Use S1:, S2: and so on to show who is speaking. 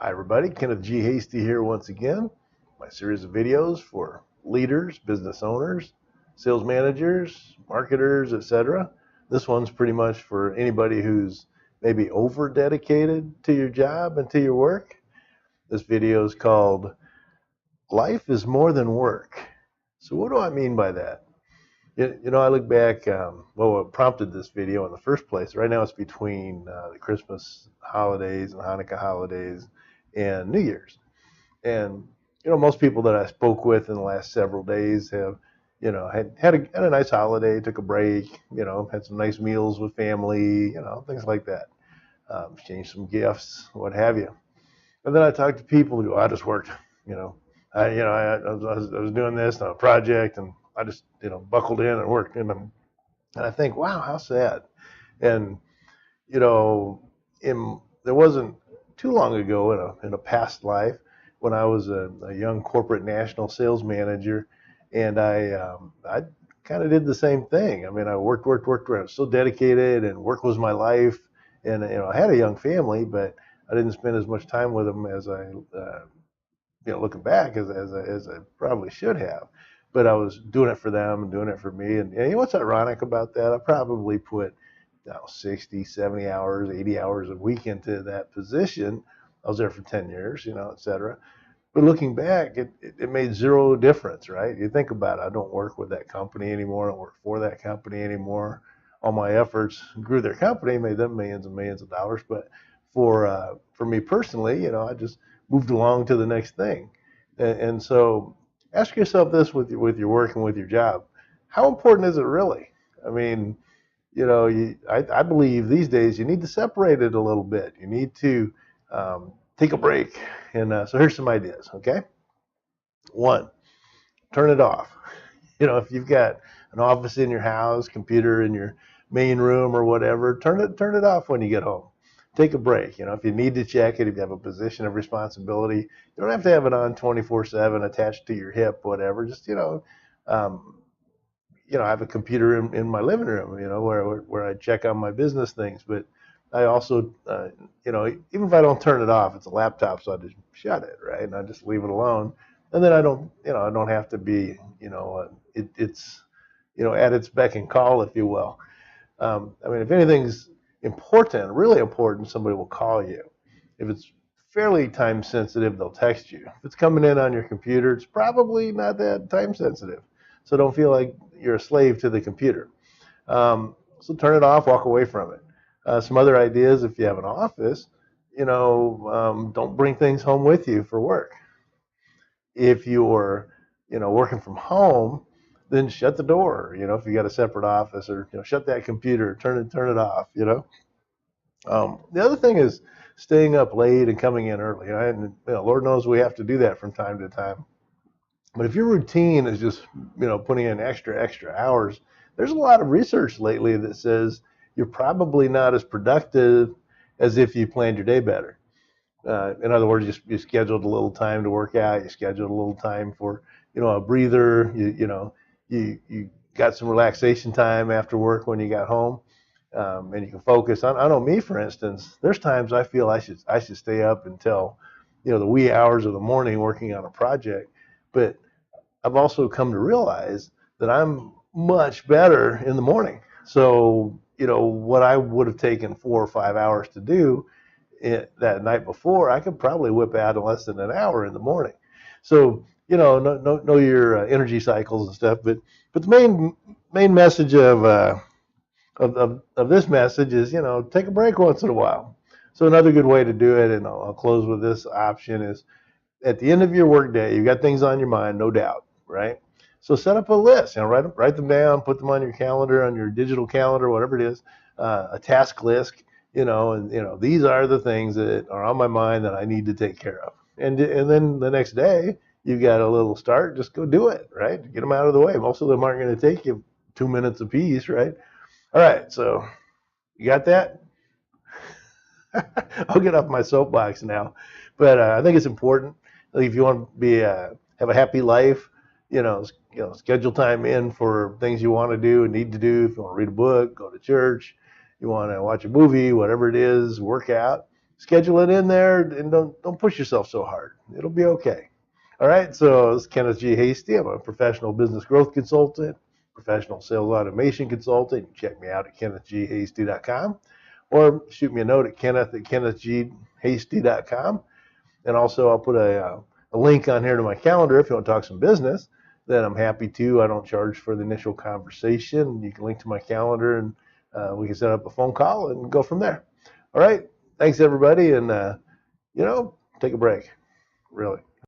S1: Hi everybody, Kenneth G. Hasty here once again. My series of videos for leaders, business owners, sales managers, marketers, etc. This one's pretty much for anybody who's maybe over dedicated to your job and to your work. This video is called Life is More Than Work. So what do I mean by that? I look back, what prompted this video in the first place. Right now it's between the Christmas holidays and Hanukkah holidays and New Year's. And, most people that I spoke with in the last several days have, had a nice holiday, took a break, had some nice meals with family, things like that. Exchanged some gifts, what have you. And then I talked to people who go, I just worked, I was doing this on a project and I just, buckled in and worked. And I think, wow, how sad. And, there wasn't too long ago in a past life when I was a young corporate national sales manager, and I kind of did the same thing. I mean, I worked. I was so dedicated, and work was my life. And I had a young family, but I didn't spend as much time with them as I, looking back as I probably should have. But I was doing it for them and doing it for me. And you know what's ironic about that? I probably put 60, 70 hours, 80 hours a week into that position. I was there for 10 years, et cetera. But looking back, it made zero difference, right? You think about it, I don't work with that company anymore. I don't work for that company anymore. All my efforts grew their company, made them millions and millions of dollars. But for me personally, I just moved along to the next thing. And so ask yourself this with your work and with your job. How important is it really? I mean, I believe these days you need to separate it a little bit. You need to take a break. And so here's some ideas, okay? One, turn it off. If you've got an office in your house, computer in your main room or whatever, turn it off when you get home. Take a break. If you need to check it, if you have a position of responsibility, you don't have to have it on 24/7 attached to your hip, whatever. Just, I have a computer in my living room, where I check on my business things. But I also, even if I don't turn it off, it's a laptop, so I just shut it, right? And I just leave it alone. And then I don't have to be, it's, at its beck and call, if you will. I mean, if anything's important, really important, somebody will call you. If it's fairly time sensitive, they'll text you. If it's coming in on your computer, it's probably not that time sensitive. So don't feel like you're a slave to the computer. So turn it off, walk away from it. Some other ideas: if you have an office, don't bring things home with you for work. If you're, working from home, then shut the door. If you got a separate office, or shut that computer, turn it off. The other thing is staying up late and coming in early. And Lord knows we have to do that from time to time. But if your routine is just, putting in extra hours, there's a lot of research lately that says you're probably not as productive as if you planned your day better. In other words, you scheduled a little time to work out, you scheduled a little time for, a breather, you got some relaxation time after work when you got home, and you can focus. I know me, for instance, there's times I feel I should stay up until, the wee hours of the morning working on a project. But I've also come to realize that I'm much better in the morning. So, what I would have taken 4 or 5 hours to do that night before, I could probably whip out in less than an hour in the morning. So, know your energy cycles and stuff. But the main message of this message is, take a break once in a while. So another good way to do it, and I'll close with this option, is at the end of your workday, you've got things on your mind, no doubt, right? So set up a list, write them down, put them on your calendar, on your digital calendar, whatever it is, a task list, and these are the things that are on my mind that I need to take care of. And then the next day, you've got a little start, just go do it, right? Get them out of the way. Most of them aren't going to take you 2 minutes apiece, right? All right, so you got that? I'll get off my soapbox now, but I think it's important. If you want to have a happy life, schedule time in for things you want to do and need to do. If you want to read a book, go to church, you want to watch a movie, whatever it is, work out. schedule it in there and don't push yourself so hard. It'll be okay. All right. So this is Kenneth G. Hasty. I'm a professional business growth consultant, professional sales automation consultant. You can check me out at kennethghasty.com or shoot me a note at kenneth@kennethghasty.com. And also I'll put a link on here to my calendar if you want to talk some business. Then I'm happy to. I don't charge for the initial conversation. You can link to my calendar and we can set up a phone call and go from there. All right. Thanks, everybody. And, take a break. Really.